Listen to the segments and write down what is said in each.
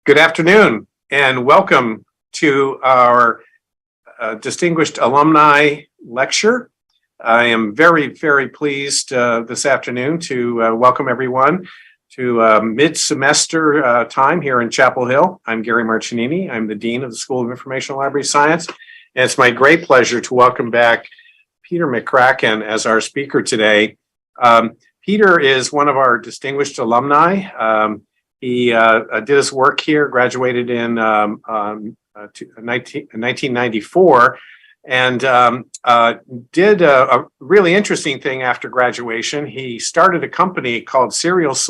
Good afternoon and welcome to our distinguished alumni lecture. I am very, very pleased this afternoon to welcome everyone to mid-semester time here in Chapel Hill. I'm Gary Marcinini. I'm the Dean of the School of Information Library Science. And it's my great pleasure to welcome back Peter McCracken as our speaker today. Peter is one of our distinguished alumni. He did his work here, graduated in 1994, and did a really interesting thing after graduation. He started a company called SILS.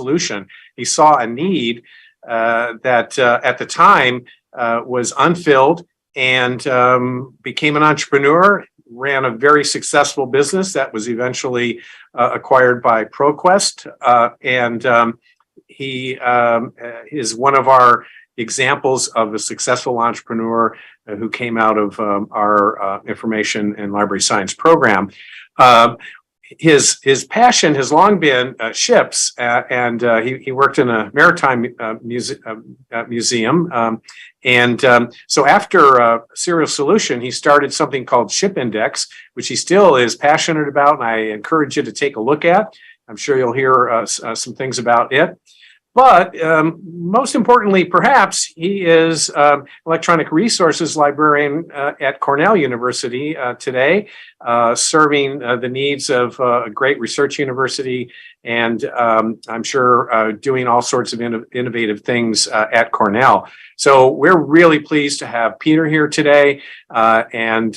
He saw a need that at the time was unfilled and became an entrepreneur, ran a very successful business that was eventually acquired by ProQuest, and he is one of our examples of a successful entrepreneur who came out of our information and library science program. His passion has long been ships, and he worked in a maritime museum. So after SILS, he started something called ShipIndex, which he still is passionate about, and I encourage you to take a look at. I'm sure you'll hear some things about it. But most importantly, perhaps, he is electronic resources librarian at Cornell University today, serving the needs of a great research university, and I'm sure doing all sorts of innovative things at Cornell. So we're really pleased to have Peter here today, and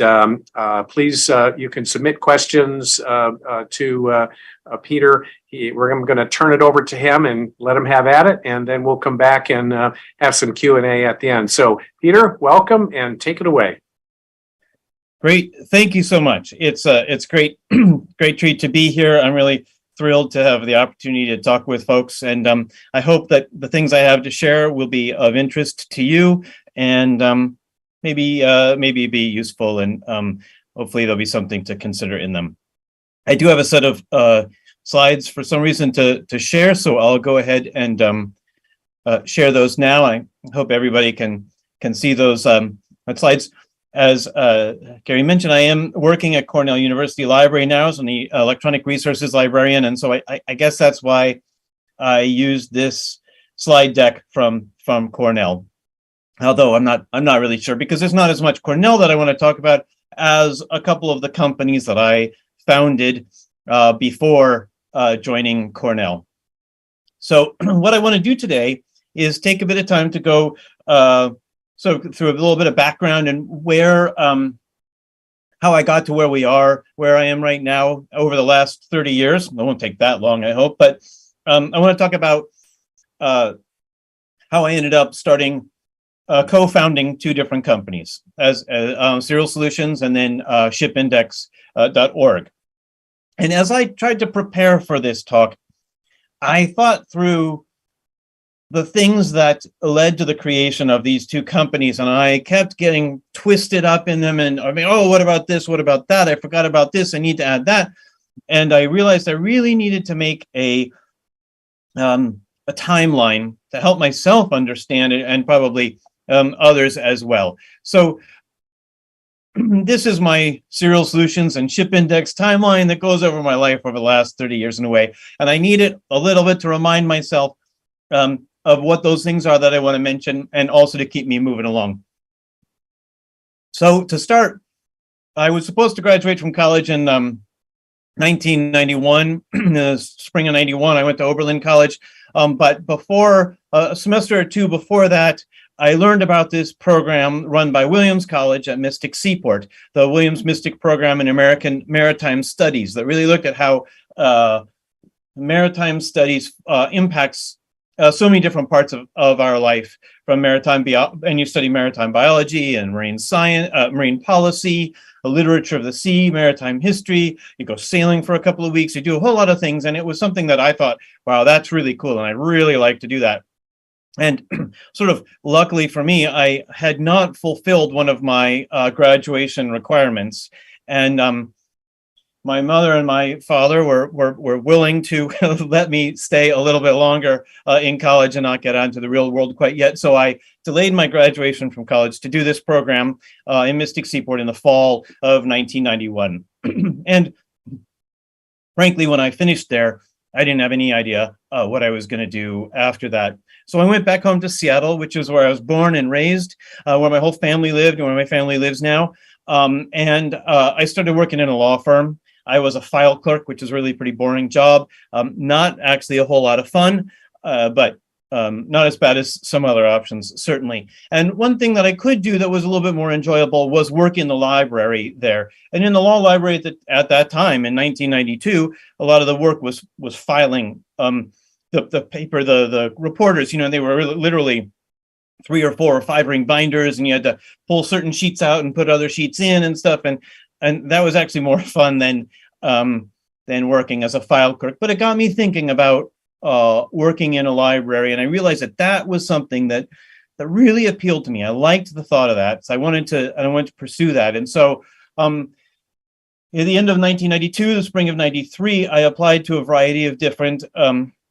please, you can submit questions to Peter. I'm going to turn it over to him and let him have at it, and then we'll come back and have some Q&A at the end. So, Peter, welcome and take it away. Great, thank you so much. It's great, great treat to be here. I'm really thrilled to have the opportunity to talk with folks, and I hope that the things I have to share will be of interest to you, and maybe be useful, and hopefully there'll be something to consider in them. I do have a set of slides for some reason to share, so I'll go ahead and share those now. I hope everybody can see those slides. As Gary mentioned, I am working at Cornell University Library now as the electronic resources librarian, and so I guess that's why I used this slide deck from Cornell. Although I'm not really sure, because there's not as much Cornell that I want to talk about as a couple of the companies that I founded before joining Cornell. So what I want to do today is take a bit of time to go through a little bit of background and where how I got to where I am right now over the last 30 years. It won't take that long, I hope, but I want to talk about how I ended up co-founding two different companies, as Serial Solutions and then ShipIndex.org. And as I tried to prepare for this talk, I thought through the things that led to the creation of these two companies, and I kept getting twisted up in them. And I mean, oh, what about this? What about that? I forgot about this. I need to add that. And I realized I really needed to make a timeline to help myself understand it, and probably others as well. So this is my Serial Solutions and ShipIndex timeline that goes over my life over the last 30 years in a way. And I needed a little bit to remind myself of what those things are that I want to mention, and also to keep me moving along. So to start, I was supposed to graduate from college in 1991, the spring of 91. I went to Oberlin College, but before a semester or two before that, I learned about this program run by Williams College at Mystic Seaport, the Williams Mystic Program in American Maritime Studies, that really looked at how maritime studies impacts so many different parts of our life, from maritime and you study maritime biology and marine science, marine policy, the literature of the sea, maritime history. You go sailing for a couple of weeks. You do a whole lot of things, and it was something that I thought, wow, that's really cool, and I really like to do that. And sort of luckily for me, I had not fulfilled one of my graduation requirements, and my mother and my father were willing to let me stay a little bit longer in college and not get onto the real world quite yet. So I delayed my graduation from college to do this program in Mystic Seaport in the fall of 1991. And frankly, when I finished there, I didn't have any idea what I was going to do after that. So I went back home to Seattle, which is where I was born and raised, where my whole family lived and where my family lives now. And I started working in a law firm. I was a file clerk, which is really a pretty boring job. Not actually a whole lot of fun, but not as bad as some other options, certainly. And one thing that I could do that was a little bit more enjoyable was work in the library there. And in the law library at that time, in 1992, a lot of the work was filing the paper, the reporters, they were literally 3 or 4 or 5 ring binders, and you had to pull certain sheets out and put other sheets in and stuff. And that was actually more fun than working as a file clerk. But it got me thinking about working in a library, and I realized that was something that really appealed to me. I liked the thought of that, so I wanted to pursue that. And so, at the end of 1992, the spring of '93, I applied to a variety of different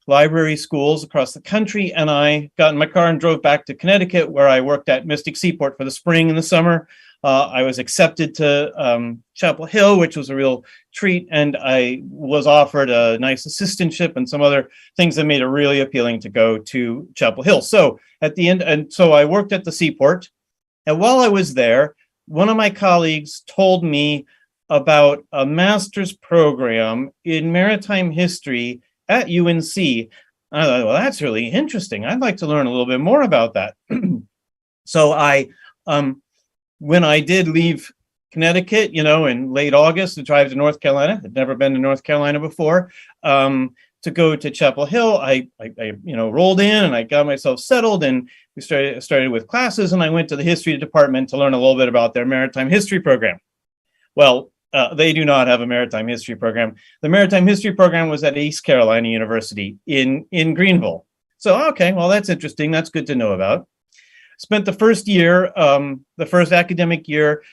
library schools across the country, and I got in my car and drove back to Connecticut, where I worked at Mystic Seaport for the spring and the summer. I was accepted to Chapel Hill, which was a real treat, and I was offered a nice assistantship and some other things that made it really appealing to go to Chapel Hill. So at the end, and so I worked at the Seaport, and while I was there, one of my colleagues told me about a master's program in maritime history at UNC. I thought, well, that's really interesting. I'd like to learn a little bit more about that. So I, when I did leave Connecticut, in late August to drive to North Carolina, I'd never been to North Carolina before, to go to Chapel Hill, I rolled in and I got myself settled, and we started with classes, and I went to the history department to learn a little bit about their maritime history program. Well, they do not have a maritime history program. The maritime history program was at East Carolina University in Greenville. So, okay, well, that's interesting. That's good to know about. Spent the first year, the first academic year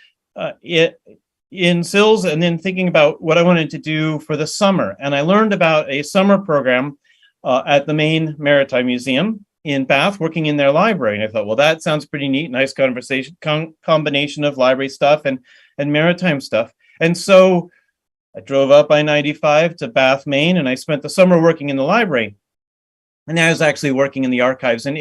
in SILS, and then thinking about what I wanted to do for the summer. And I learned about a summer program at the Maine Maritime Museum in Bath, working in their library. And I thought, well, that sounds pretty neat. Nice combination of library stuff and maritime stuff. And so I drove up I-95 to Bath, Maine, and I spent the summer working in the library. And I was actually working in the archives, and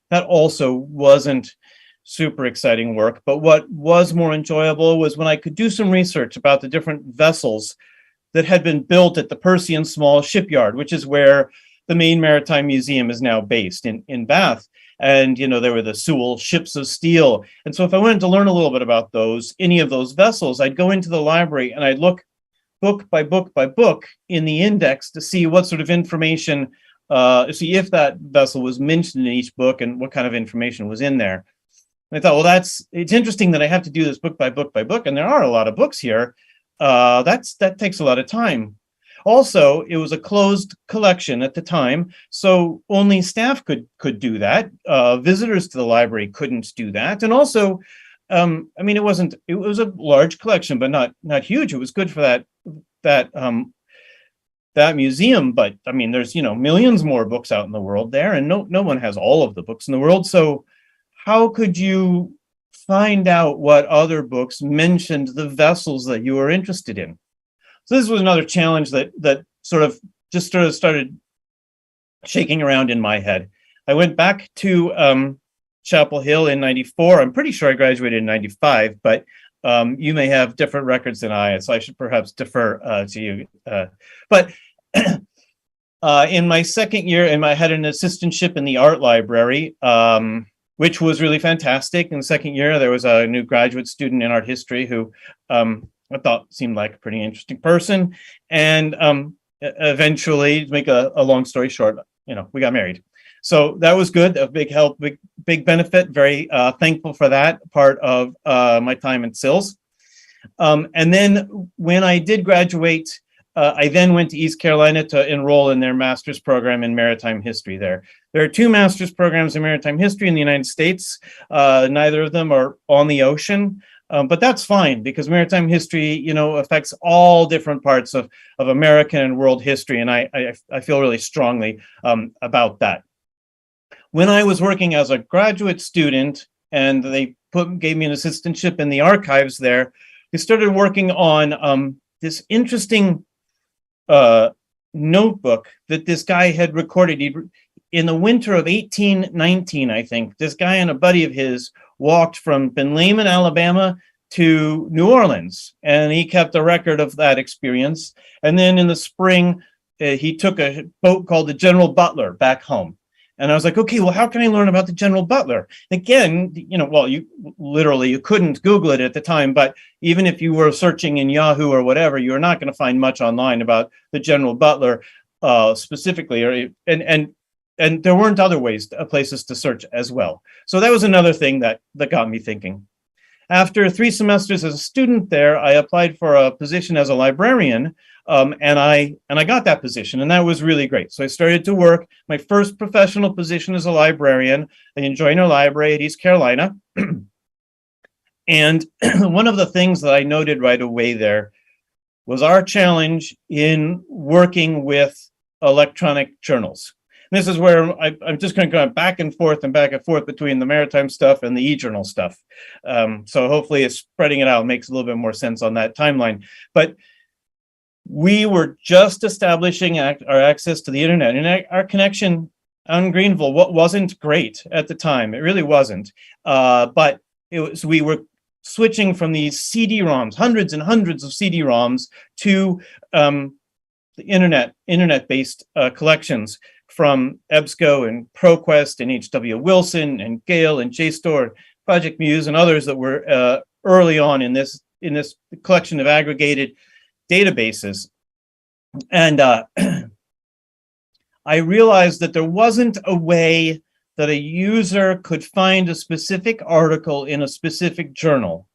that also wasn't super exciting work. But what was more enjoyable was when I could do some research about the different vessels that had been built at the Percy and Small shipyard, which is where the Maine Maritime Museum is now based in Bath. And, there were the Sewell ships of steel. And so if I wanted to learn a little bit about any of those vessels, I'd go into the library and I'd look book by book by book in the index to see what sort of information, see if that vessel was mentioned in each book and what kind of information was in there. And I thought, well, it's interesting that I have to do this book by book by book. And there are a lot of books here. That takes a lot of time. Also, it was a closed collection at the time, so only staff could do that. Visitors to the library couldn't do that. And also, it was a large collection, but not huge. It was good for that museum. But there's millions more books out in the world there, and no one has all of the books in the world. So how could you find out what other books mentioned the vessels that you were interested in? So this was another challenge that sort of started shaking around in my head. I went back to Chapel Hill in '94. I'm pretty sure I graduated in '95, but you may have different records than I, so I should perhaps defer to you. But in my second year, I had an assistantship in the art library, which was really fantastic. In the second year, there was a new graduate student in art history who I thought seemed like a pretty interesting person. And eventually, to make a long story short, we got married. So that was good, a big help, big benefit. Very thankful for that part of my time at SILS. And then when I did graduate, I then went to East Carolina to enroll in their master's program in maritime history there. There are 2 master's programs in maritime history in the United States. Neither of them are on the ocean. But that's fine because maritime history, affects all different parts of American and world history. And I feel really strongly about that. When I was working as a graduate student and they gave me an assistantship in the archives there, we started working on this interesting notebook that this guy had recorded. In the winter of 1819, I think, this guy and a buddy of his walked from Ben Lomond, Alabama to New Orleans, and he kept a record of that experience. And then in the spring, he took a boat called the General Butler back home. And I was like, okay, well, how can I learn about the General Butler? Again, you couldn't Google it at the time, but even if you were searching in Yahoo or whatever, you were not going to find much online about the General Butler specifically, and there weren't other places to search as well. So that was another thing that got me thinking. After 3 semesters as a student there, I applied for a position as a librarian, and I got that position, and that was really great. So I started to work. My first professional position as a librarian in Joyner Library at East Carolina. And one of the things that I noted right away there was our challenge in working with electronic journals. And this is where I'm just going to go back and forth between the maritime stuff and the e-journal stuff. So hopefully it's spreading it out, makes a little bit more sense on that timeline. But we were just establishing our access to the internet, and our connection on Greenville wasn't great at the time. It really wasn't. But we were switching from these CD-ROMs, hundreds and hundreds of CD-ROMs, to the internet-based collections from EBSCO and ProQuest and H.W. Wilson and Gale and JSTOR, Project Muse, and others that were early on in this collection of aggregated databases. And I realized that there wasn't a way that a user could find a specific article in a specific journal.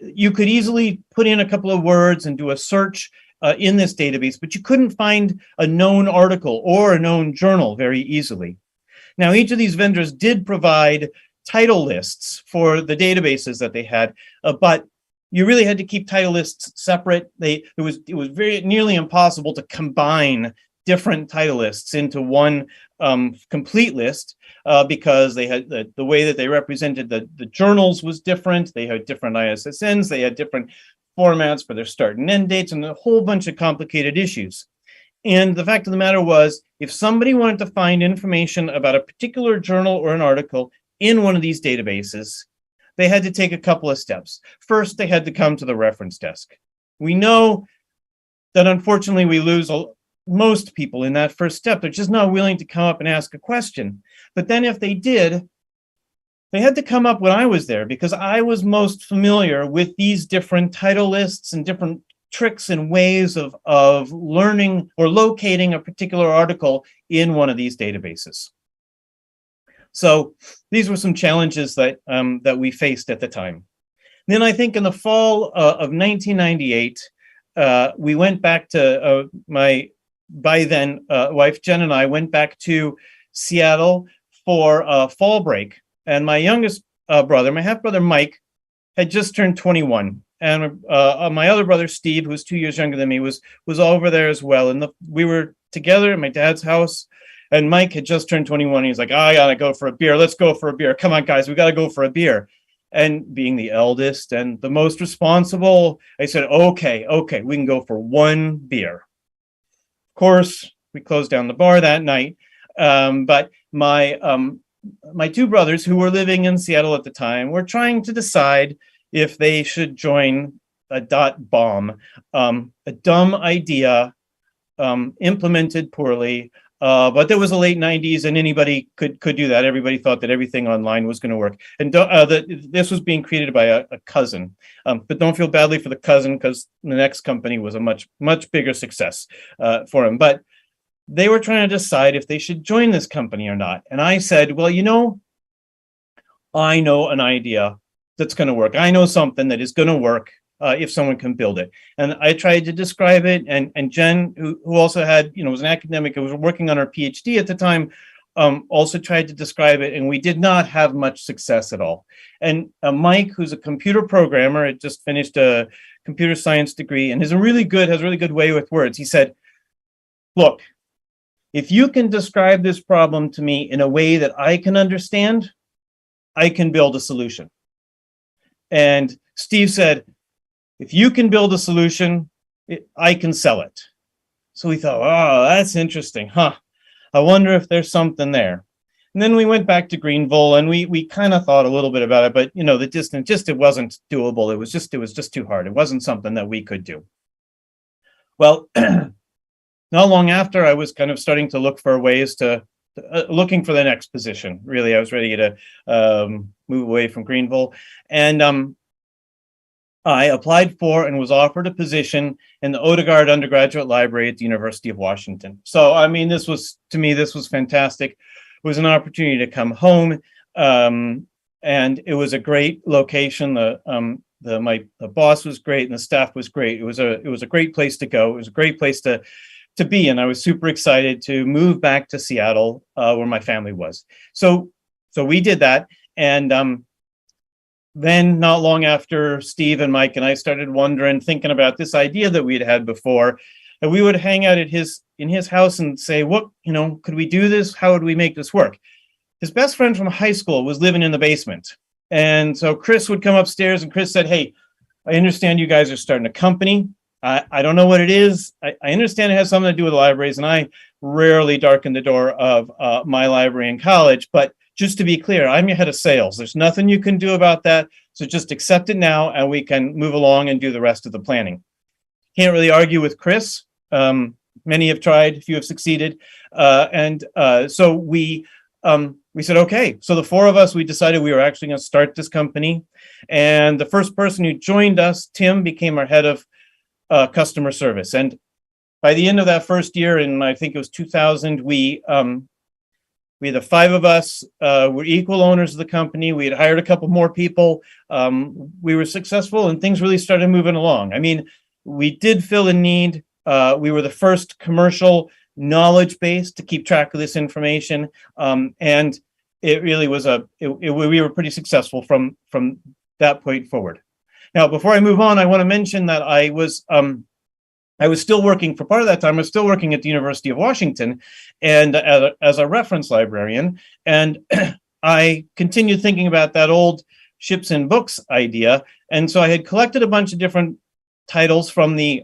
You could easily put in a couple of words and do a search in this database, but you couldn't find a known article or a known journal very easily. Now, each of these vendors did provide title lists for the databases that they had, but you really had to keep title lists separate. It was very nearly impossible to combine different title lists into one complete list because they had the way that they represented the journals was different. They had different ISSNs. They had different formats for their start and end dates, and a whole bunch of complicated issues. And the fact of the matter was, if somebody wanted to find information about a particular journal or an article in one of these databases, they had to take a couple of steps. First, they had to come to the reference desk. We know that unfortunately we lose most people in that first step. They're just not willing to come up and ask a question. But then if they did, they had to come up when I was there, because I was most familiar with these different title lists and different tricks and ways of learning or locating a particular article in one of these databases. So these were some challenges that we faced at the time. Then I think in the fall of 1998, we went back to my by then wife Jen and I went back to Seattle for fall break. And my youngest brother, my half brother Mike, had just turned 21, and my other brother Steve, who was 2 years younger than me, was over there as well. And we were together at my dad's house, and Mike had just turned 21. He's like, "I gotta go for a beer. Let's go for a beer. Come on, guys, we gotta go for a beer." And being the eldest and the most responsible, I said, "Okay, we can go for one beer." Of course, we closed down the bar that night, but my two brothers, who were living in Seattle at the time, were trying to decide if they should join a dot bomb, a dumb idea, implemented poorly. But there was the late 90s, and anybody could do that. Everybody thought that everything online was going to work. And this was being created by a cousin. But don't feel badly for the cousin, because the next company was a much, much bigger success for him. But they were trying to decide if they should join this company or not. And I said, well, I know an idea that's going to work. I know something that is going to work if someone can build it. And I tried to describe it. And Jen, who also had, was an academic, who was working on her PhD at the time, also tried to describe it, and we did not have much success at all. And Mike, who's a computer programmer, had just finished a computer science degree and has a really good way with words. He said, look, if you can describe this problem to me in a way that I can understand, I can build a solution. And Steve said, if you can build a solution, I can sell it. So we thought, oh, that's interesting, huh? I wonder if there's something there. And then we went back to Greenville and we kind of thought a little bit about it, but the distance, it wasn't doable. It was just too hard. It wasn't something that we could do. Well, not long after, I was kind of starting to look for ways looking for the next position. Really, I was ready to move away from Greenville. And I applied for and was offered a position in the Odegaard Undergraduate Library at the University of Washington. So, I mean, this was fantastic. It was an opportunity to come home, and it was a great location. The boss was great and the staff was great. It was a great place to go. It was a great place to be, and I was super excited to move back to Seattle, where my family was. So we did that, and then not long after, Steve and Mike and I started thinking about this idea that we'd had before, and we would hang out in his house and say, what, could we do this? How would we make this work? His best friend from high school was living in the basement. And so Chris would come upstairs and Chris said, hey, I understand you guys are starting a company. I don't know what it is. I understand it has something to do with libraries, and I rarely darken the door of my library in college, but just to be clear, I'm your head of sales. There's nothing you can do about that. So just accept it now and we can move along and do the rest of the planning. Can't really argue with Chris. Many have tried, few have succeeded. So we said, okay. So the four of us, we decided we were actually going to start this company. And the first person who joined us, Tim, became our head of customer service. And by the end of that first year, in I think it was 2000, the five of us were equal owners of the company. We had hired a couple more people. We were successful and things really started moving along. I mean, we did fill a need. We were the first commercial knowledge base to keep track of this information. And it really was we were pretty successful from that point forward. Now, before I move on, I want to mention that I was still working for part of that time. I was still working at the University of Washington and as a reference librarian. And I continued thinking about that old ships in books idea. And so I had collected a bunch of different titles from the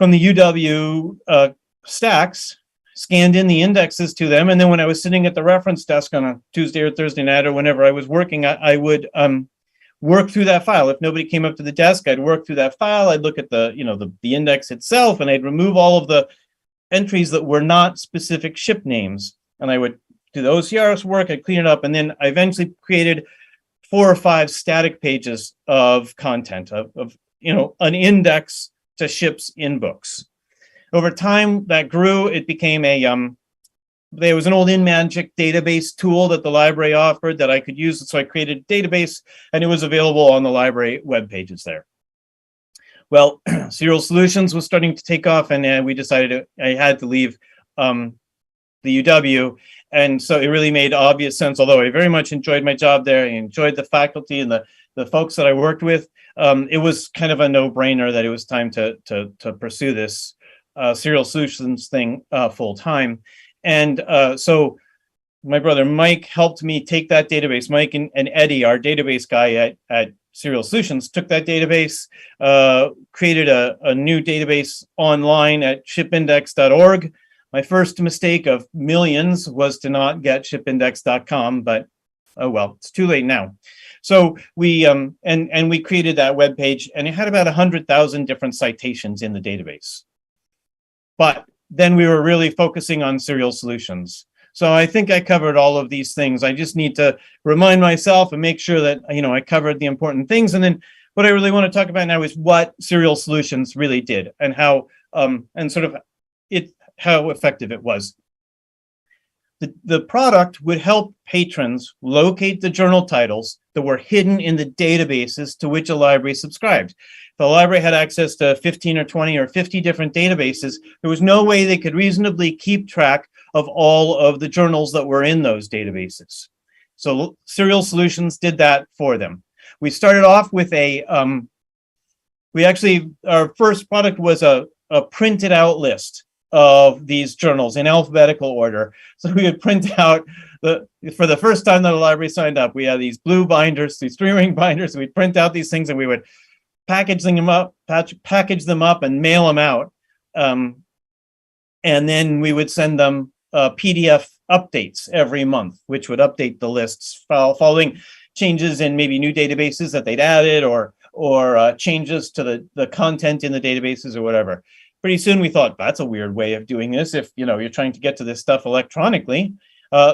UW stacks, scanned in the indexes to them. And then when I was sitting at the reference desk on a Tuesday or Thursday night or whenever I was working, I would work through that file. If nobody came up to the desk, I'd work through that file. I'd look at the index itself, and I'd remove all of the entries that were not specific ship names. And I would do the OCRs work, I'd clean it up, and then I eventually created 4 or 5 static pages of content of an index to ships in books. Over time, that grew. It became there was an old InMagic database tool that the library offered that I could use. So I created a database, and it was available on the library web pages there. Well, Serial Solutions was starting to take off, and we decided I had to leave the UW. And so it really made obvious sense, although I very much enjoyed my job there. I enjoyed the faculty and the folks that I worked with. It was kind of a no-brainer that it was time to pursue this Serial Solutions thing full time. And so my brother Mike helped me take that database. Mike and Eddie, our database guy at Serial Solutions, took that database, created a new database online at ShipIndex.org. My first mistake of millions was to not get ShipIndex.com, but oh well, it's too late now. So we and we created that web page, and it had about 100,000 different citations in the database. But then we were really focusing on Serial Solutions. So I think I covered all of these things. I just need to remind myself and make sure that I covered the important things. And then what I really want to talk about now is what Serial Solutions really did and how how effective it was. The product would help patrons locate the journal titles that were hidden in the databases to which a library subscribed. If a library had access to 15 or 20 or 50 different databases, there was no way they could reasonably keep track of all of the journals that were in those databases. So Serial Solutions did that for them. We started off with our first product was a printed out list of these journals in alphabetical order. So we would print out for the first time that the library signed up, we had these blue binders, these 3-ring binders. We'd print out these things and we would package them up and mail them out. And then we would send them PDF updates every month, which would update the lists following changes in maybe new databases that they'd added or changes to the content in the databases or whatever. Pretty soon we thought, that's a weird way of doing this if you're trying to get to this stuff electronically.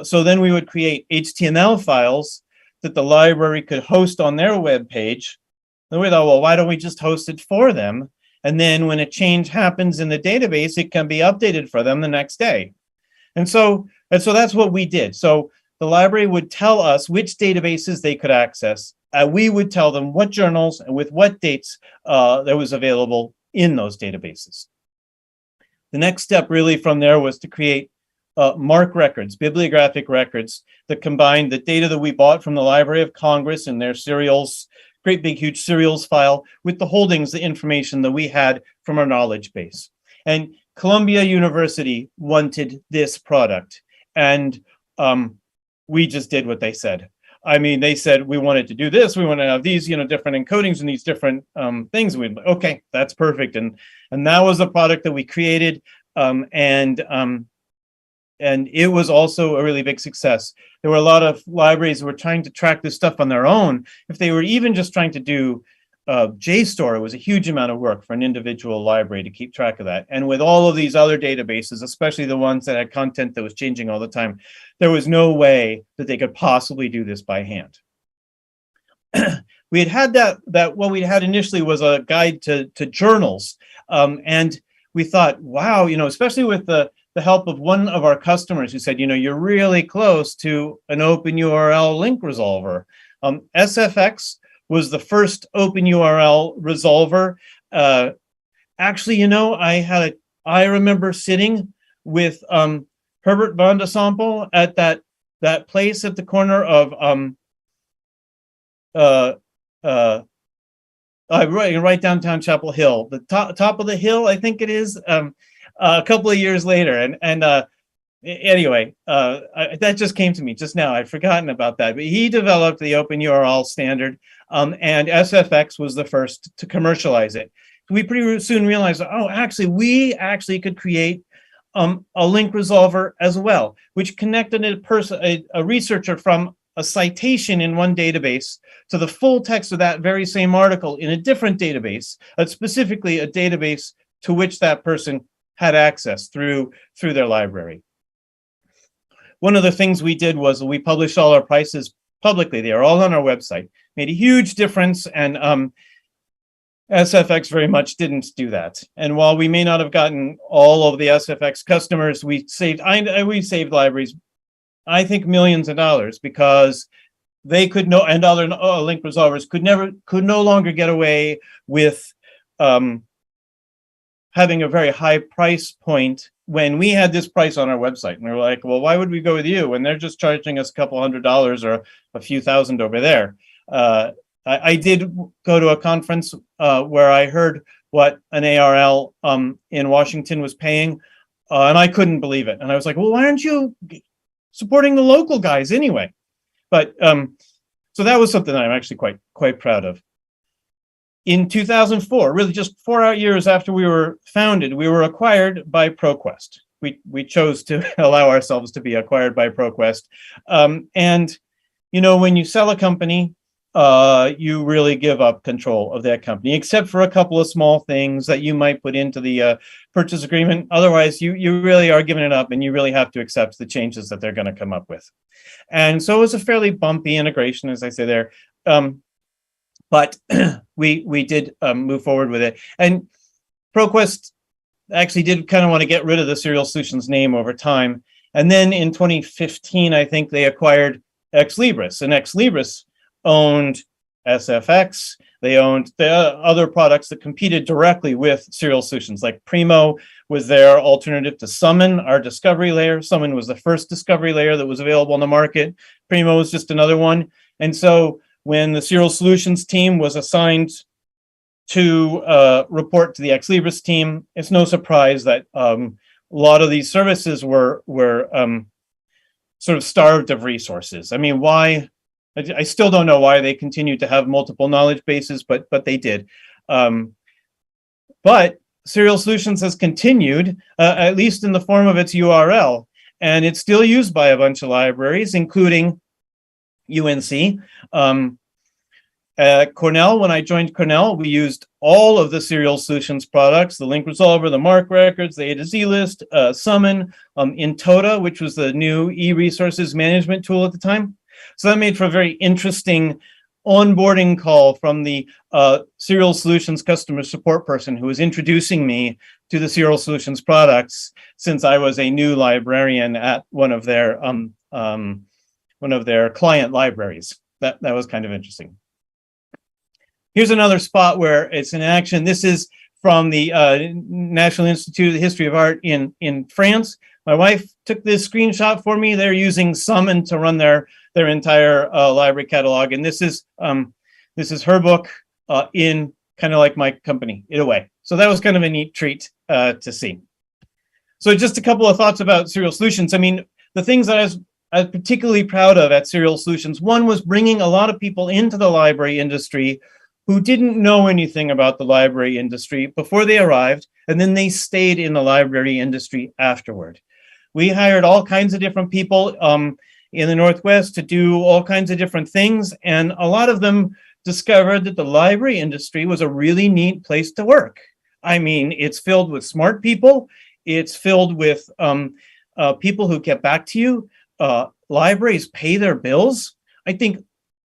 So then we would create HTML files that the library could host on their web page. And we thought, well, why don't we just host it for them? And then when a change happens in the database, it can be updated for them the next day. And so that's what we did. So the library would tell us which databases they could access. We would tell them what journals and with what dates that was available in those databases. The next step really from there was to create MARC records, bibliographic records that combined the data that we bought from the Library of Congress and their serials, great big huge serials file, with the holdings, the information that we had from our knowledge base. And Columbia University wanted this product, and we just did what they said. I mean, they said we wanted to do this, we want to have these, different encodings and these different things. We'd okay, that's perfect, and that was the product that we created, and it was also a really big success. There were a lot of libraries who were trying to track this stuff on their own. If they were even just trying to do JSTOR, it was a huge amount of work for an individual library to keep track of that. And with all of these other databases, especially the ones that had content that was changing all the time, there was no way that they could possibly do this by hand. We had that what we had initially was a guide to journals. And we thought, wow, especially with the help of one of our customers who said, you're really close to an open URL link resolver. SFX was the first open URL resolver. Actually, I remember sitting with Herbert van de Sample at that place at the corner of right downtown Chapel Hill, the top of the hill, I think it is. A couple of years later, anyway, that just came to me just now. I'd forgotten about that, but he developed the open URL standard, and SFX was the first to commercialize it. We pretty soon realized, we could create a link resolver as well, which connected a researcher from a citation in one database to the full text of that very same article in a different database, specifically a database to which that person had access through their library. One of the things we did was we published all our prices publicly. They are all on our website. Made a huge difference, and SFX very much didn't do that. And while we may not have gotten all of the SFX customers, we saved libraries, I think, millions of dollars, because they could and other link resolvers could no longer get away with having a very high price point when we had this price on our website. And we were like, well, why would we go with you when they're just charging us a couple $100s or a few thousand over there? I did go to a conference where I heard what an ARL in Washington was paying, and I couldn't believe it. And I was like, well, why aren't you supporting the local guys anyway? But so that was something I'm actually quite proud of. In 2004, really just 4 years after we were founded, we were acquired by ProQuest. We chose to allow ourselves to be acquired by ProQuest. And, when you sell a company, you really give up control of that company, except for a couple of small things that you might put into the purchase agreement. Otherwise, you really are giving it up, and you really have to accept the changes that they're going to come up with. And so it was a fairly bumpy integration, as I say there. But we did move forward with it. And ProQuest actually did kind of want to get rid of the Serial Solutions name over time. And then in 2015, I think they acquired Ex Libris, and Ex Libris owned SFX. They owned the other products that competed directly with Serial Solutions, like Primo was their alternative to Summon, our discovery layer. Summon was the first discovery layer that was available on the market. Primo was just another one. And so when the Serial Solutions team was assigned to report to the Ex Libris team, it's no surprise that a lot of these services were sort of starved of resources. I mean, why? I still don't know why they continued to have multiple knowledge bases, but they did. But Serial Solutions has continued, at least in the form of its URL, and it's still used by a bunch of libraries, including UNC. At Cornell, when I joined Cornell, we used all of the Serial Solutions products, the link resolver, the MARC records, the A to Z list, Summon, Intoda, which was the new e-resources management tool at the time. So that made for a very interesting onboarding call from the Serial Solutions customer support person who was introducing me to the Serial Solutions products, since I was a new librarian at one of their client libraries. That was kind of interesting. Here's another spot where it's in action. This is from the National Institute of the History of Art in France. My wife took this screenshot for me. They're using Summon to run their entire library catalog, and this is her book in kind of like my company in a way. So that was kind of a neat treat to see. So just a couple of thoughts about Serial Solutions. I mean, the things that I was particularly proud of at Serial Solutions, one was bringing a lot of people into the library industry who didn't know anything about the library industry before they arrived, and then they stayed in the library industry afterward. We hired all kinds of different people in the Northwest to do all kinds of different things, and a lot of them discovered that the library industry was a really neat place to work. I mean, it's filled with smart people. It's filled with people who get back to you. Libraries pay their bills. I think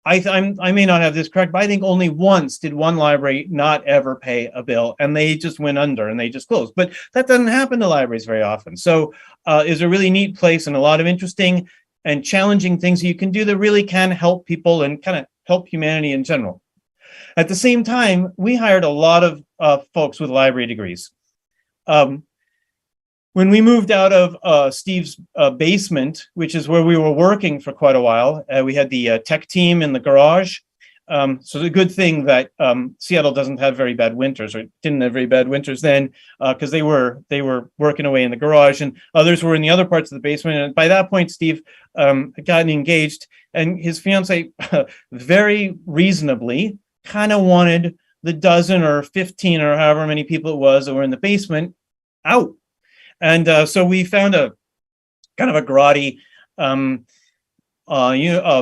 I may not have this correct, but I think only once did one library not ever pay a bill, and they just went under and they just closed. But that doesn't happen to libraries very often. So it's a really neat place, and a lot of interesting and challenging things you can do that really can help people and kind of help humanity in general. At the same time, we hired a lot of folks with library degrees. When we moved out of Steve's basement, which is where we were working for quite a while, we had the tech team in the garage. So the good thing that Seattle doesn't have very bad winters, or didn't have very bad winters then, because they were working away in the garage, and others were in the other parts of the basement. And by that point, Steve had gotten engaged, and his fiance very reasonably kind of wanted the dozen or 15 or however many people it was that were in the basement out. And so we found a kind of a grotty,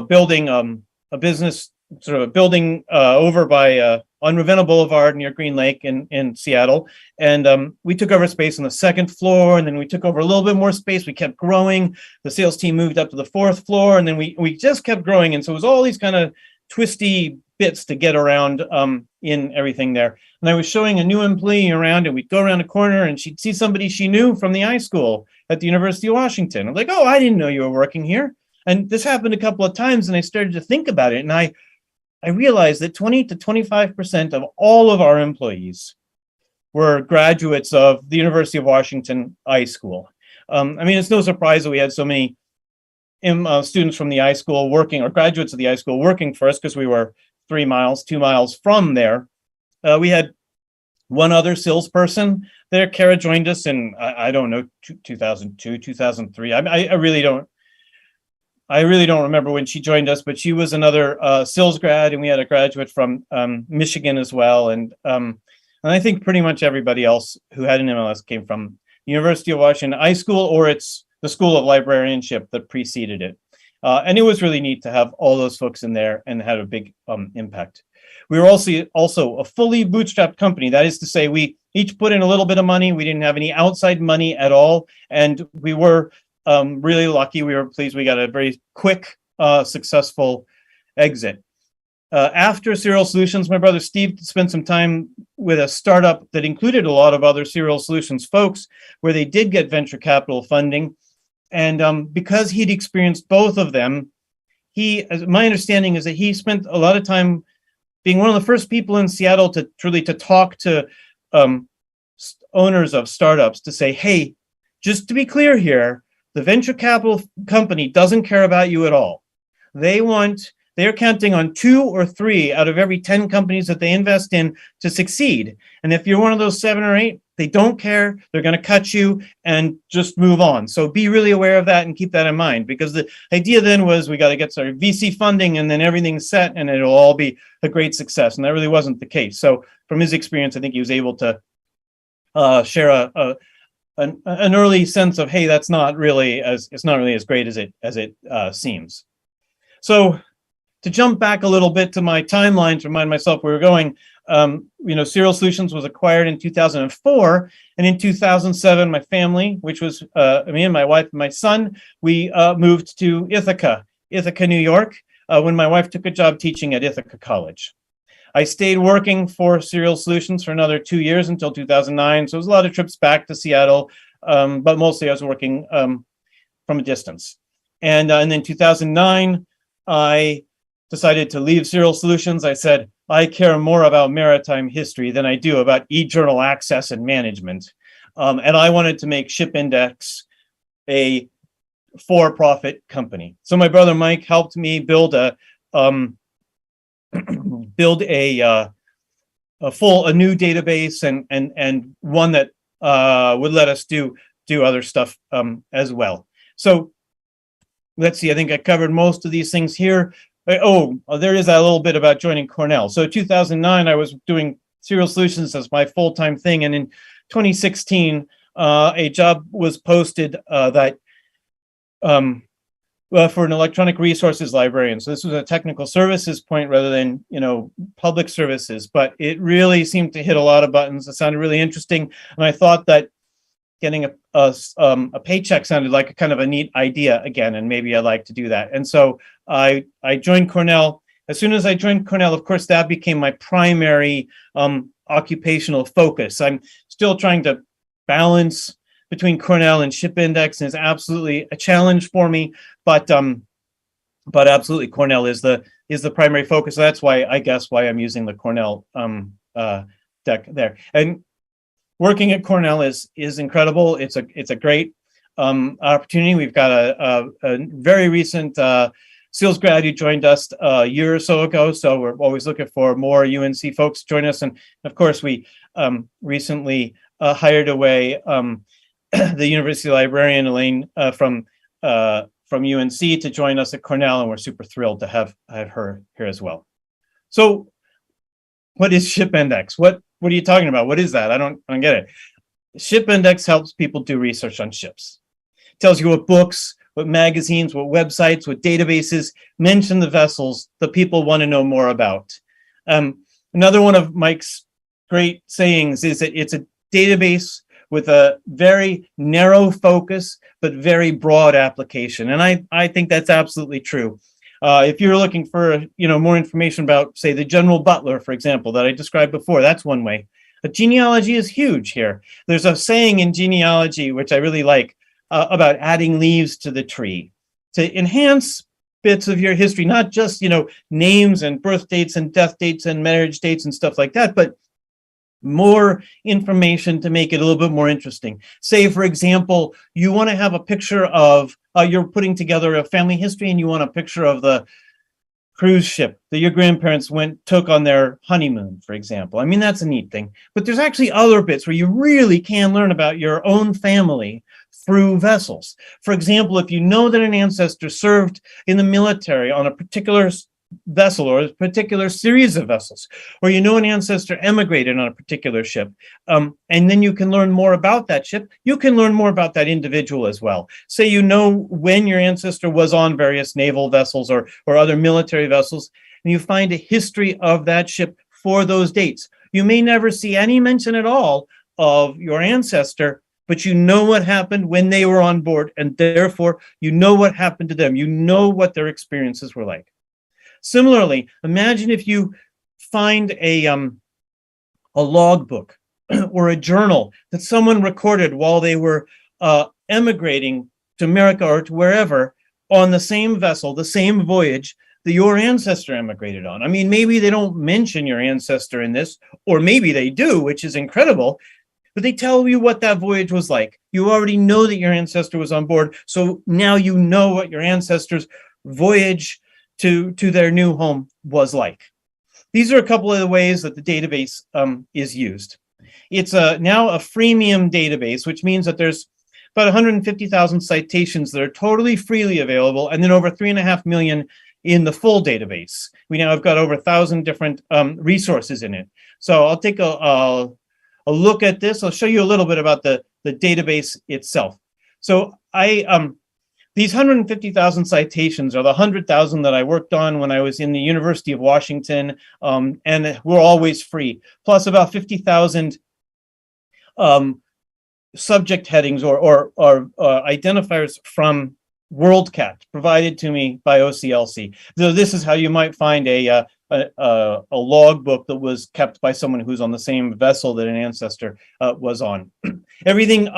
building, a business, sort of a building over by on Ravenna Boulevard near Green Lake in Seattle. And we took over space on the second floor, and then we took over a little bit more space. We kept growing. The sales team moved up to the fourth floor, and then we just kept growing. And so it was all these kind of twisty bits to get around in everything there. And I was showing a new employee around, and we'd go around a corner and she'd see somebody she knew from the I school at the University of Washington. I'm like, oh, I didn't know you were working here. And this happened a couple of times, and I started to think about it. And I realized that 20 to 25% of all of our employees were graduates of the University of Washington I school. I mean, it's no surprise that we had so many students from the I school working, or graduates of the I school working for us, because we were 2 miles from there. We had one other SILS person there. Kara joined us in, I don't know, 2002, 2003. I really don't remember when she joined us, but she was another SILS grad, and we had a graduate from Michigan as well. And I think pretty much everybody else who had an MLS came from the University of Washington I school, or it's the School of Librarianship that preceded it. And it was really neat to have all those folks in there, and had a big impact. We were also a fully bootstrapped company. That is to say, we each put in a little bit of money. We didn't have any outside money at all. And we were really lucky. We were pleased we got a very quick, successful exit. After Serial Solutions, my brother Steve spent some time with a startup that included a lot of other Serial Solutions folks, where they did get venture capital funding. And because he'd experienced both of them, my understanding is that he spent a lot of time being one of the first people in Seattle to truly to talk to owners of startups to say, hey, just to be clear here, the venture capital company doesn't care about you at all. They're counting on 2 or 3 out of every 10 companies that they invest in to succeed. And if you're one of those 7 or 8, they don't care. They're going to cut you and just move on. So be really aware of that and keep that in mind, because the idea then was we got to get our VC funding and then everything's set and it'll all be a great success. And that really wasn't the case. So from his experience, I think he was able to share an early sense of, hey, it's not really as great as it seems. So to jump back a little bit to my timeline to remind myself where we're going, Serial Solutions was acquired in 2004, and in 2007, my family, which was me and my wife and my son, we moved to Ithaca, New York, when my wife took a job teaching at Ithaca College. I stayed working for Serial Solutions for another 2 years until 2009. So it was a lot of trips back to Seattle, but mostly I was working from a distance. And then 2009, I decided to leave Serial Solutions. I said, I care more about maritime history than I do about e-journal access and management. And I wanted to make ShipIndex a for-profit company. So my brother Mike helped me build a new database and one that would let us do other stuff as well. So let's see, I think I covered most of these things here. There is a little bit about joining Cornell. So 2009, I was doing Serial Solutions as my full-time thing. And in 2016, a job was posted that for an electronic resources librarian. So this was a technical services point rather than, public services, but it really seemed to hit a lot of buttons. It sounded really interesting. And I thought that getting a paycheck sounded like a kind of a neat idea again, and maybe I'd like to do that. And so I joined Cornell. As soon as I joined Cornell, of course, that became my primary occupational focus. I'm still trying to balance between Cornell and ShipIndex, and it's absolutely a challenge for me. But absolutely, Cornell is the primary focus. So that's why I'm using the Cornell deck there. And working at Cornell is incredible. It's a great opportunity. We've got a very recent SILS grad who joined us a year or so ago. So we're always looking for more UNC folks to join us. And of course, we recently hired away the university librarian Elaine from UNC to join us at Cornell, and we're super thrilled to have her here as well. So, what is ShipIndex? What are you talking about? What is that? I don't get it. ShipIndex helps people do research on ships. It tells you what books, what magazines, what websites, what databases mention the vessels that people want to know more about. Another one of Mike's great sayings is that it's a database with a very narrow focus, but very broad application. And I think that's absolutely true. If you're looking for, more information about, say, the General Butler, for example, that I described before, that's one way. But genealogy is huge here. There's a saying in genealogy, which I really like, about adding leaves to the tree to enhance bits of your history, not just, names and birth dates and death dates and marriage dates and stuff like that, but more information to make it a little bit more interesting. Say, for example, you want to have a picture of, you're putting together a family history and you want a picture of the cruise ship that your grandparents took on their honeymoon, for example. I mean, that's a neat thing. But there's actually other bits where you really can learn about your own family through vessels. For example, if you know that an ancestor served in the military on a particular vessel or a particular series of vessels, or an ancestor emigrated on a particular ship, and then you can learn more about that ship, you can learn more about that individual as well. Say when your ancestor was on various naval vessels or other military vessels, and you find a history of that ship for those dates. You may never see any mention at all of your ancestor, but you know what happened when they were on board, and therefore you know what happened to them. You know what their experiences were like. Similarly, imagine if you find a logbook or a journal that someone recorded while they were emigrating to America or to wherever on the same vessel, the same voyage that your ancestor emigrated on. I mean, maybe they don't mention your ancestor in this, or maybe they do, which is incredible, but they tell you what that voyage was like. You already know that your ancestor was on board, so now you know what your ancestor's voyage to their new home was like. These are a couple of the ways that the database is used. It's now a freemium database, which means that there's about 150,000 citations that are totally freely available, and then over 3.5 million in the full database. We now have got over 1,000 different resources in it. So I'll take a look at this. I'll show you a little bit about the database itself. So these 150,000 citations are the 100,000 that I worked on when I was in the University of Washington, and were always free, plus about 50,000 subject headings or identifiers from WorldCat provided to me by OCLC. So this is how you might find a logbook that was kept by someone who's on the same vessel that an ancestor was on. Everything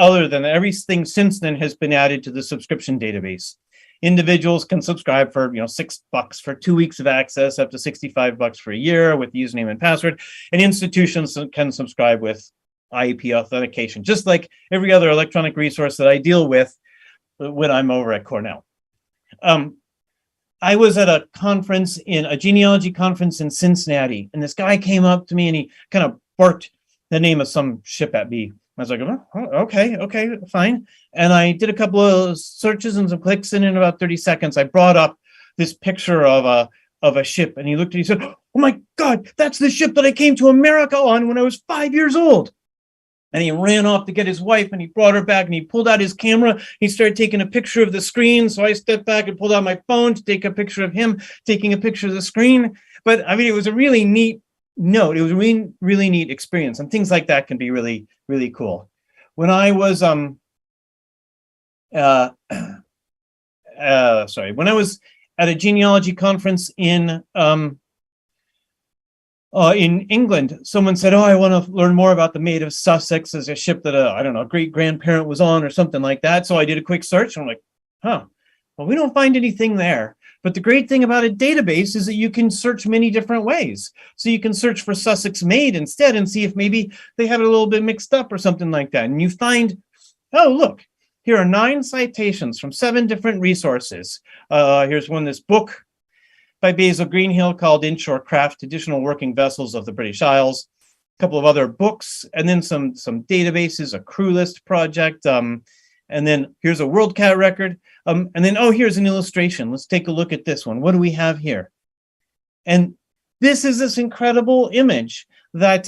since then has been added to the subscription database. Individuals can subscribe for $6 for 2 weeks of access, up to $65 for a year with username and password, and institutions can subscribe with IEP authentication, just like every other electronic resource that I deal with when I'm over at Cornell. I was at a genealogy conference in Cincinnati, and this guy came up to me and he kind of barked the name of some ship at me. I was like, oh, okay, fine. And I did a couple of searches and some clicks, and in about 30 seconds, I brought up this picture of a ship, and he looked at it and he said, oh my God, that's the ship that I came to America on when I was 5 years old. And he ran off to get his wife, and he brought her back, and he pulled out his camera. He started taking a picture of the screen. So I stepped back and pulled out my phone to take a picture of him taking a picture of the screen. But I mean, it was a really neat note. It was a really neat experience, and things like that can be really, really cool. When I was when I was at a genealogy conference in England, someone said, oh, I want to learn more about the Maid of Sussex as a ship that a great-grandparent was on or something like that. So I did a quick search, and I'm like, well, we don't find anything there. But the great thing about a database is that you can search many different ways. So you can search for Sussex Maid instead and see if maybe they had it a little bit mixed up or something like that. And you find, oh, look, here are 9 citations from 7 different resources. Here's one, this book by Basil Greenhill called Inshore Craft, Additional Working Vessels of the British Isles. A couple of other books, and then some databases, a crew list project, and then here's a WorldCat record, and then, oh, here's an illustration. Let's take a look at this one. What do we have here? And this is this incredible image that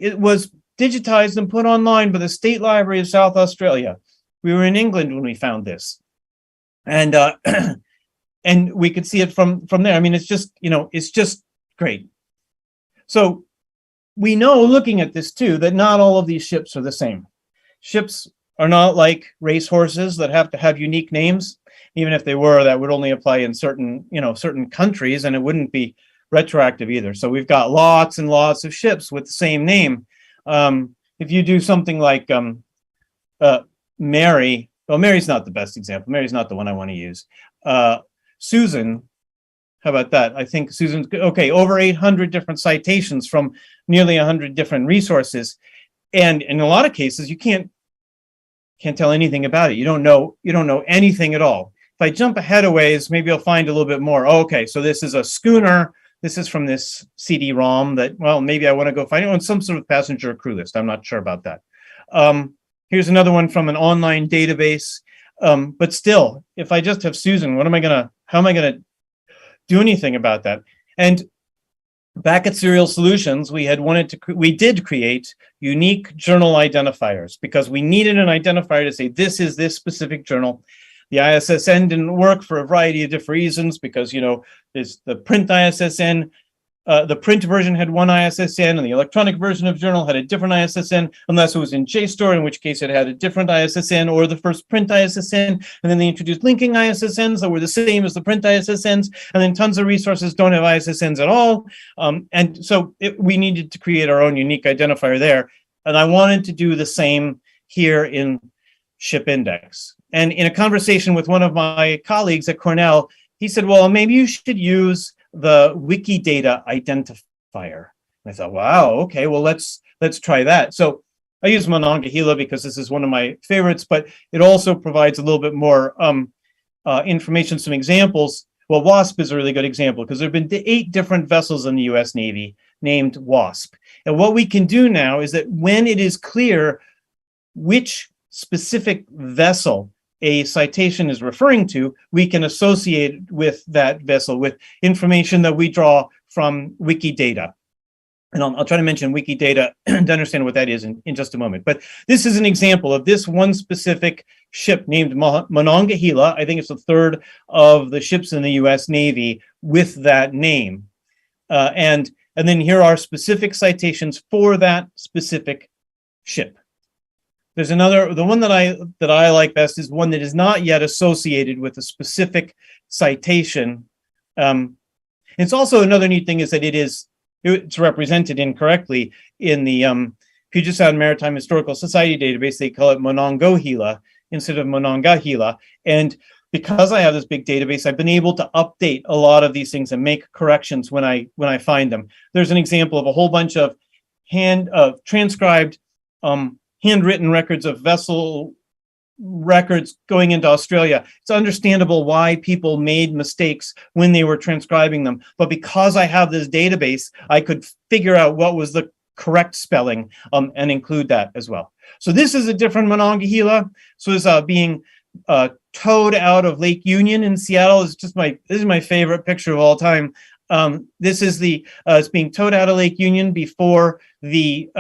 it was digitized and put online by the State Library of South Australia. We were in England when we found this. And and we could see it from there. I mean, it's just great. So we know, looking at this too, that not all of these ships are the same. Ships are not like racehorses that have to have unique names. Even if they were, that would only apply in certain countries, and it wouldn't be retroactive either. So we've got lots and lots of ships with the same name. If you do something like Mary, well, Mary's not the best example. Mary's not the one I want to use. Susan, how about that? I think Susan's okay. Over 800 different citations from nearly 100 different resources, and in a lot of cases, you can't tell anything about it. You don't know anything at all. If I jump ahead a ways, maybe I'll find a little bit more. Oh, okay, so this is a schooner. This is from this CD-ROM that, well, maybe I want to go find it on some sort of passenger crew list. I'm not sure about that. Here's another one from an online database. But still, if I just have Susan, how am I gonna do anything about that? And back at Serial Solutions, we did create unique journal identifiers because we needed an identifier to say this is this specific journal. The ISSN didn't work for a variety of different reasons because there's the print ISSN. The print version had one ISSN, and the electronic version of journal had a different ISSN, unless it was in JSTOR, in which case it had a different ISSN, or the first print ISSN, and then they introduced linking ISSNs that were the same as the print ISSNs, and then tons of resources don't have ISSNs at all. And so we needed to create our own unique identifier there, and I wanted to do the same here in ShipIndex. And in a conversation with one of my colleagues at Cornell, he said, well, maybe you should use the Wikidata identifier. And I thought, wow, okay, well, let's try that. So I use Monongahela because this is one of my favorites, but it also provides a little bit more information, some examples. Well, WASP is a really good example because there have been 8 different vessels in the US Navy named WASP. And what we can do now is that when it is clear which specific vessel a citation is referring to, we can associate with that vessel with information that we draw from Wikidata. And I'll try to mention Wikidata to understand what that is in just a moment. But this is an example of this one specific ship named Monongahela. I think it's the 3rd of the ships in the US Navy with that name. And then here are specific citations for that specific ship. There's another, the one that I like best is one that is not yet associated with a specific citation. It's also another neat thing is that it's represented incorrectly in the Puget Sound Maritime Historical Society database. They call it Monongahela instead of Monongahela. And because I have this big database, I've been able to update a lot of these things and make corrections when I find them. There's an example of a whole bunch of transcribed handwritten records of vessel records going into Australia. It's understandable why people made mistakes when they were transcribing them. But because I have this database, I could figure out what was the correct spelling and include that as well. So this is a different Monongahela. So it's being towed out of Lake Union in Seattle. This is my favorite picture of all time. This is it's being towed out of Lake Union before the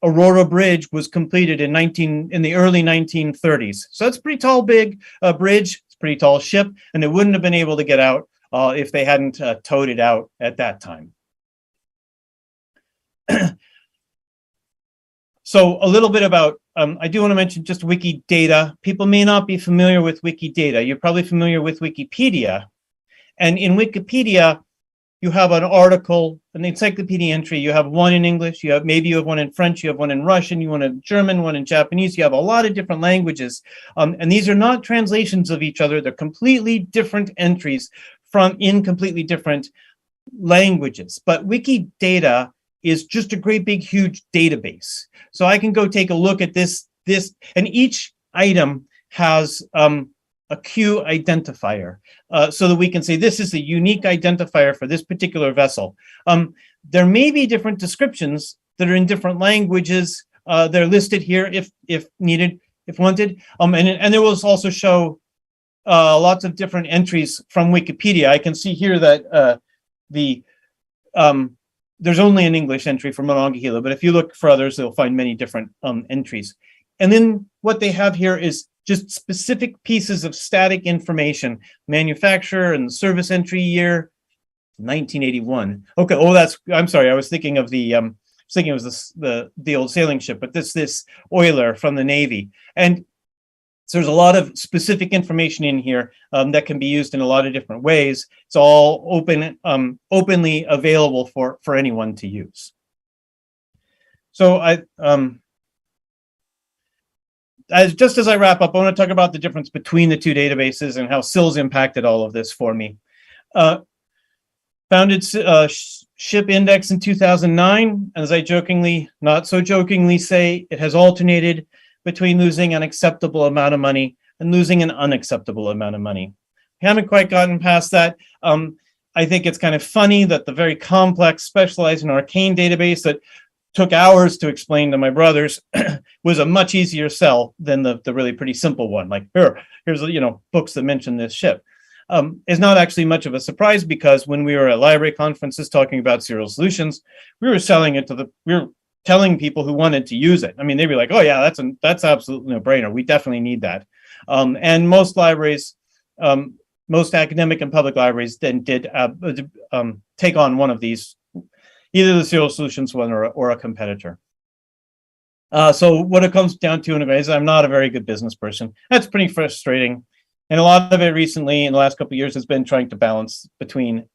Aurora Bridge was completed in the early 1930s. So it's a pretty tall, big bridge. It's a pretty tall ship, and it wouldn't have been able to get out if they hadn't towed it out at that time. So a little bit about, I do want to mention just Wikidata. People may not be familiar with Wikidata. You're probably familiar with Wikipedia. And in Wikipedia, you have an article, an encyclopedia entry. You have one in English. Maybe you have one in French. You have one in Russian. You have one in German, one in Japanese. You have a lot of different languages. And these are not translations of each other. They're completely different entries in completely different languages. But Wikidata is just a great big huge database. So I can go take a look at this, and each item has a Q identifier, so that we can say this is a unique identifier for this particular vessel. There may be different descriptions that are in different languages. They're listed here if needed, if wanted. And there will also show lots of different entries from Wikipedia. I can see here that there's only an English entry for Monongahela, but if you look for others, they'll find many different entries. And then what they have here is just specific pieces of static information, manufacturer and service entry year, 1981. Okay, I'm sorry, I was thinking of it was the old sailing ship, but this oiler from the Navy. And so there's a lot of specific information in here that can be used in a lot of different ways. It's all openly available for anyone to use. So just as I wrap up, I want to talk about the difference between the two databases and how SILS impacted all of this for me. Founded ShipIndex in 2009. As I not so jokingly say, it has alternated between losing an acceptable amount of money and losing an unacceptable amount of money. I haven't quite gotten past that. I think it's kind of funny that the very complex, specialized and arcane database that took hours to explain to my brothers was a much easier sell than the really pretty simple one. Like here's books that mention this ship. Is not actually much of a surprise, because when we were at library conferences talking about serial solutions, we were selling it we were telling people who wanted to use it. I mean, they'd be like, "Oh yeah, that's absolutely no brainer. We definitely need that." And most libraries, most academic and public libraries, then did take on one of these, either the serial solutions one or a competitor. So what it comes down to is I'm not a very good business person. That's pretty frustrating. And a lot of it recently, in the last couple of years, has been trying to balance between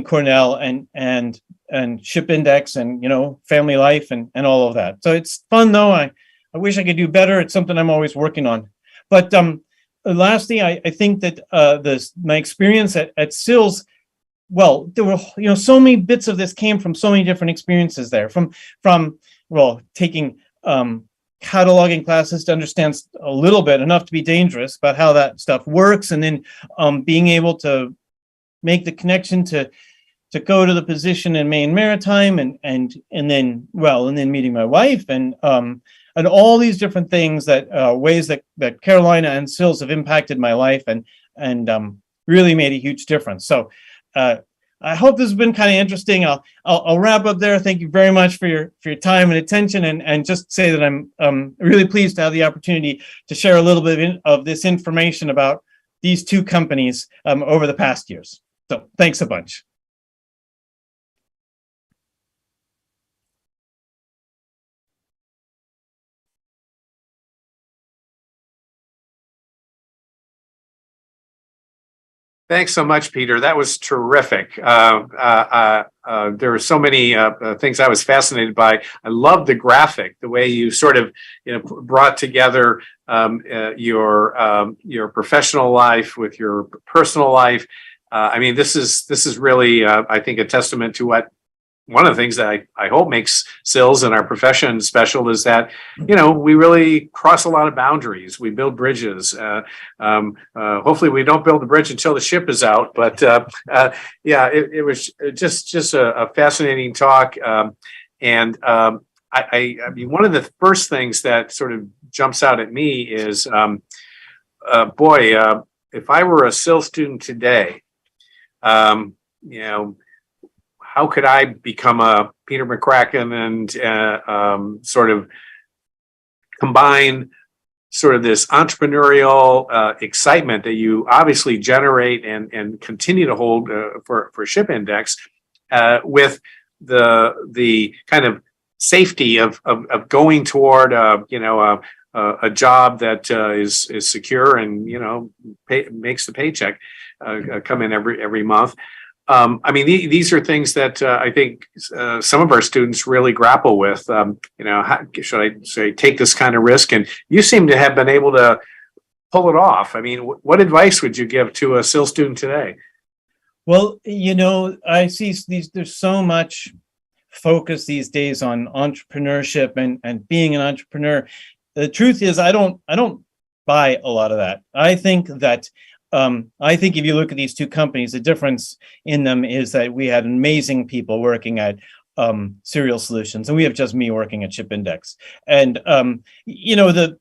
Cornell and ShipIndex and family life and all of that. So it's fun though. I wish I could do better. It's something I'm always working on. But lastly, I think that my experience at SILS, well, there were so many bits of this came from so many different experiences there. From taking cataloging classes to understand a little bit, enough to be dangerous, about how that stuff works, and then being able to make the connection to go to the position in Maine Maritime, and then meeting my wife, and all these different things, that ways that Carolina and SILS have impacted my life, and really made a huge difference. So I hope this has been kind of interesting. I'll wrap up there. Thank you very much for your time and attention, and just say that I'm really pleased to have the opportunity to share a little bit of this information about these two companies over the past years. So thanks a bunch. Thanks so much, Peter. That was terrific. There were so many things I was fascinated by. I love the graphic, the way you sort of brought together your professional life with your personal life. I mean, this is really, I think, a testament to what one of the things that I hope makes SILS and our profession special is that, we really cross a lot of boundaries. We build bridges. Hopefully we don't build the bridge until the ship is out. But yeah, it was just a fascinating talk. I mean, one of the first things that sort of jumps out at me is, if I were a SILS student today, how could I become a Peter McCracken and sort of combine sort of this entrepreneurial excitement that you obviously generate and continue to hold for ShipIndex with the kind of safety of going toward a job that is secure and makes the paycheck come in every month. I mean, these are things that I think some of our students really grapple with. How should I say, take this kind of risk? And you seem to have been able to pull it off. I mean, what advice would you give to a SIL student today? Well, I see there's so much focus these days on entrepreneurship and being an entrepreneur. The truth is, I don't buy a lot of that. I think if you look at these two companies, the difference in them is that we had amazing people working at Serial Solutions, and we have just me working at ShipIndex. And the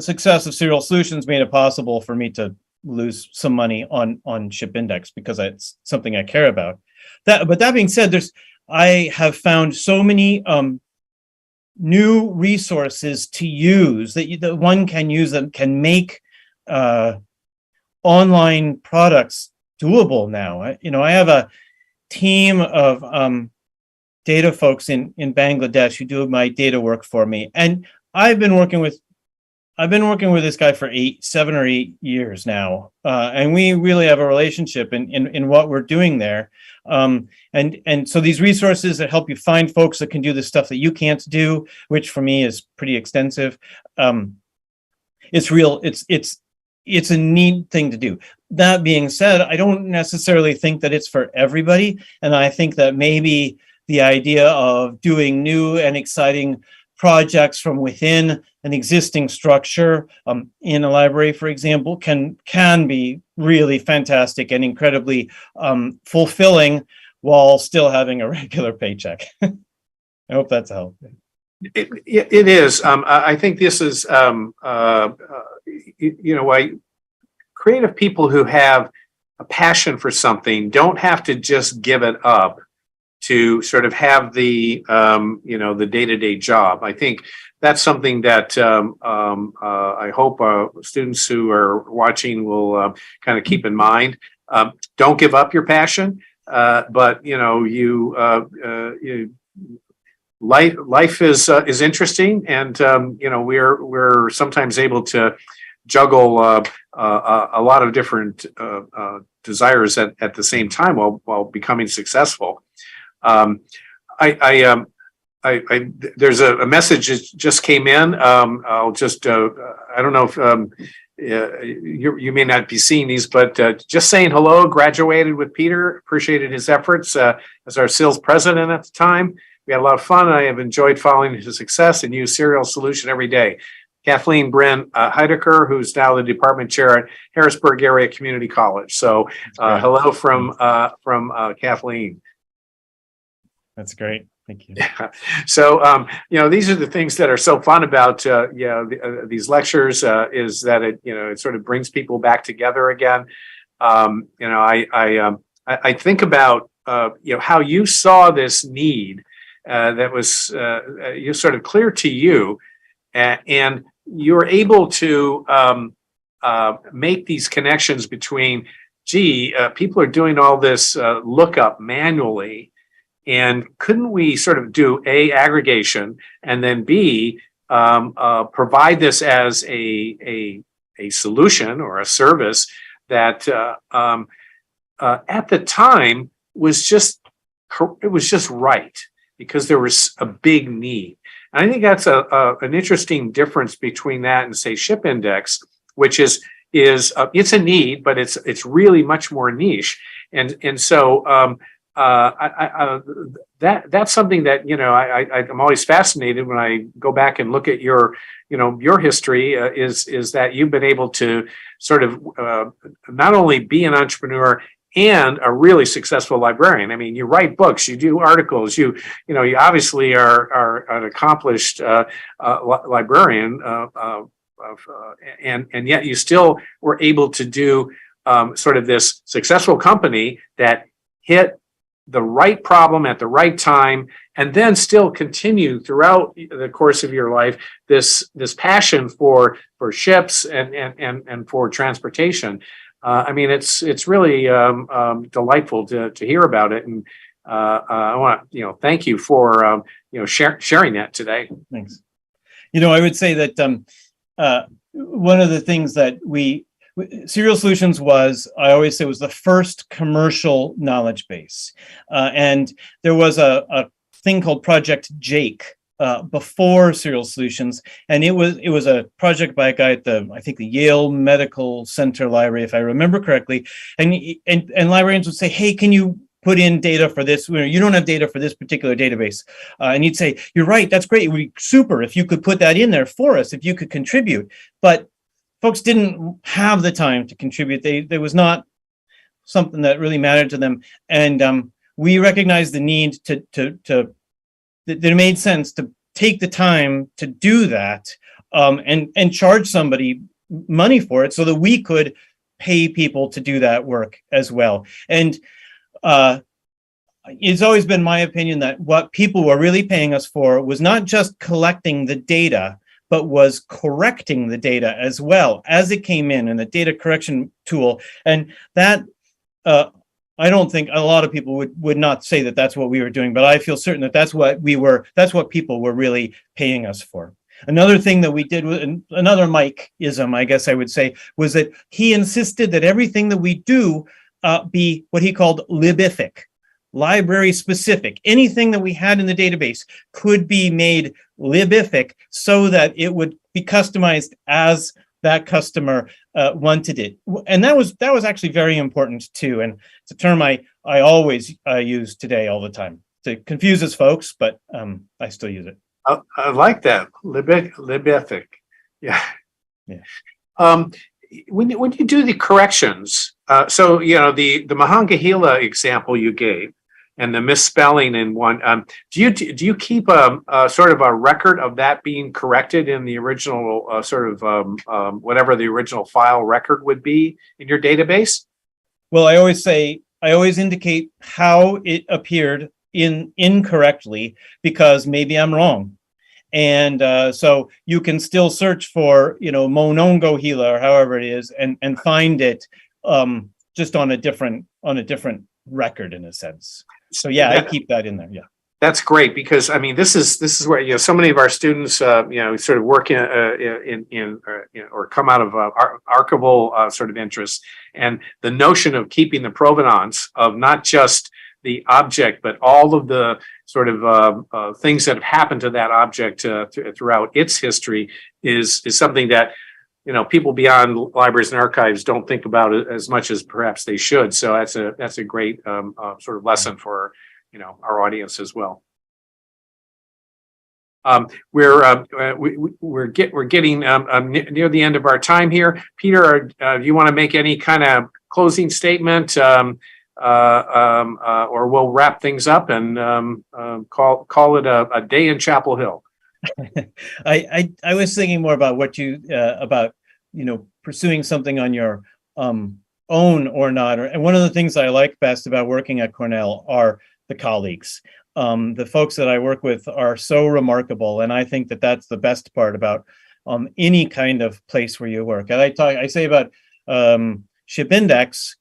success of Serial Solutions made it possible for me to lose some money on ShipIndex because it's something I care about. But that being said, I have found so many new resources to use that one can use that can make online products doable now. I have a team of data folks in Bangladesh who do my data work for me, and I've been working with this guy for 7 or 8 years now, and we really have a relationship in what we're doing there. And so these resources that help you find folks that can do the stuff that you can't do, which for me is pretty extensive. It's a neat thing to do. That being said, I don't necessarily think that it's for everybody. And I think that maybe the idea of doing new and exciting projects from within an existing structure in a library, for example, can be really fantastic and incredibly fulfilling while still having a regular paycheck. I hope that's helpful. It is. I think this is, creative people who have a passion for something don't have to just give it up to sort of have the day-to-day job. I think that's something that I hope students who are watching will kind of keep in mind. Don't give up your passion, but life is interesting, and we're sometimes able to juggle a lot of different desires at the same time while becoming successful. There's a message that just came in. I'll just I don't know if you may not be seeing these, but just saying hello, graduated with Peter, appreciated his efforts as our SILS president at the time. We had a lot of fun. I have enjoyed following his success and use Serial Solution every day. Kathleen Bryn Heidecker, who's now the department chair at Harrisburg Area Community College. So hello from Kathleen. That's great. Thank you. Yeah. So, these are the things that are so fun about, these lectures, is that it sort of brings people back together again. I think about, how you saw this need that was sort of clear to you, and you were able to make these connections between, people are doing all this lookup manually. And couldn't we sort of do A, aggregation, and then B, provide this as a solution or a service that at the time was just right, because there was a big need. And I think that's an interesting difference between that and, say, ShipIndex, which is it's a need, but it's really much more niche. And so that's something that I'm always fascinated when I go back and look at your history, is that you've been able to sort of not only be an entrepreneur and a really successful librarian. I mean, you write books, you do articles, you obviously are an accomplished librarian, and yet you still were able to do sort of this successful company that hit the right problem at the right time, and then still continue throughout the course of your life this passion for ships and for transportation. I mean, it's really delightful to hear about it, and I want to thank you for sharing that today. Thanks. I would say that one of the things that Serial Solutions I always say, was the first commercial knowledge base. And there was a thing called Project Jake before Serial Solutions. And it was a project by a guy at I think the Yale Medical Center Library, if I remember correctly. And librarians would say, hey, can you put in data for this? You don't have data for this particular database. And he'd say, you're right, that's great. It would be super if you could put that in there for us, if you could contribute. But folks didn't have the time to contribute. There was not something that really mattered to them. And we recognized the need that it made sense to take the time to do that, and charge somebody money for it so that we could pay people to do that work as well. And it's always been my opinion that what people were really paying us for was not just collecting the data, but was correcting the data as well as it came in a data correction tool. And that, I don't think a lot of people would not say that that's what we were doing, but I feel certain that that's what people were really paying us for. Another thing that we did, another Mike-ism, I guess I would say, was that he insisted that everything that we do be what he called libific, library specific. Anything that we had in the database could be made libific so that it would be customized as that customer wanted it. And that was actually very important too. And it's a term I always use today all the time to confuse us folks, but I still use it. I like that, libific. Yeah. When you do the corrections, so the Monongahela example you gave, and the misspelling in one, do you keep a sort of a record of that being corrected in the original whatever the original file record would be in your database? Well, I always indicate how it appeared incorrectly, because maybe I'm wrong. And so you can still search for, Monongahela or however it is, and find it just on a different record in a sense. So yeah, I keep that in there. Yeah. That's great, because I mean, this is where so many of our students sort of work in or come out of archival sort of interests, and the notion of keeping the provenance of not just the object but all of the sort of things that have happened to that object throughout its history is something that people beyond libraries and archives don't think about it as much as perhaps they should. So that's a great sort of lesson for our audience as well. We're getting near the end of our time here. Peter, do you want to make any kind of closing statement, or we'll wrap things up and call it a day in Chapel Hill? I was thinking more about what you about pursuing something on your own or not. And one of the things I like best about working at Cornell are the colleagues. The folks that I work with are so remarkable, and I think that that's the best part about any kind of place where you work. And I say about ShipIndex,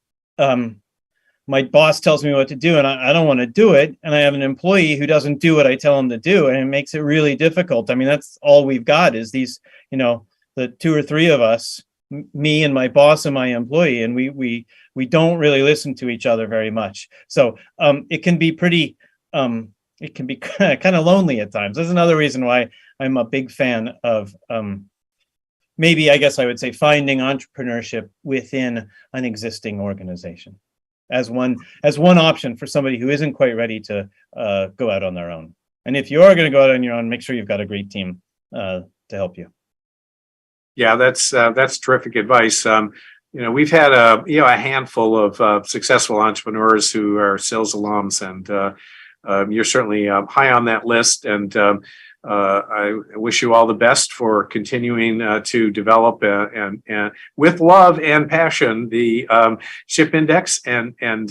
my boss tells me what to do, and I don't want to do it, and I have an employee who doesn't do what I tell him to do, and it makes it really difficult. I mean, that's all we've got is these, the two or three of us, me and my boss and my employee, and we don't really listen to each other very much. So it can be pretty. It can be kind of lonely at times. That's another reason why I'm a big fan of maybe I guess I would say finding entrepreneurship within an existing organization as one option for somebody who isn't quite ready to go out on their own. And if you are going to go out on your own, make sure you've got a great team to help you. Yeah, that's terrific advice. We've had a handful of successful entrepreneurs who are SILS alums, and you're certainly high on that list, and I wish you all the best for continuing to develop and with love and passion the ShipIndex, and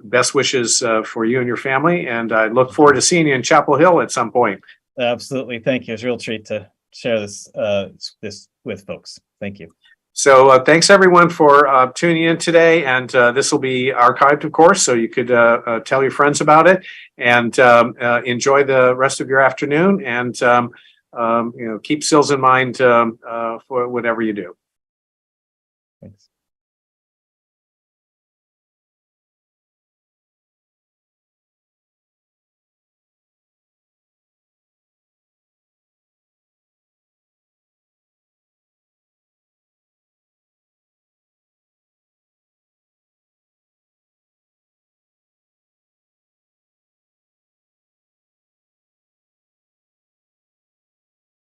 best wishes for you and your family. And I look forward to seeing you in Chapel Hill at some point. Absolutely, thank you. It's a real treat to share this with folks. Thank you. So thanks everyone for tuning in today, and this will be archived, of course, so you could tell your friends about it, and enjoy the rest of your afternoon, and keep SILS in mind for whatever you do. Thanks.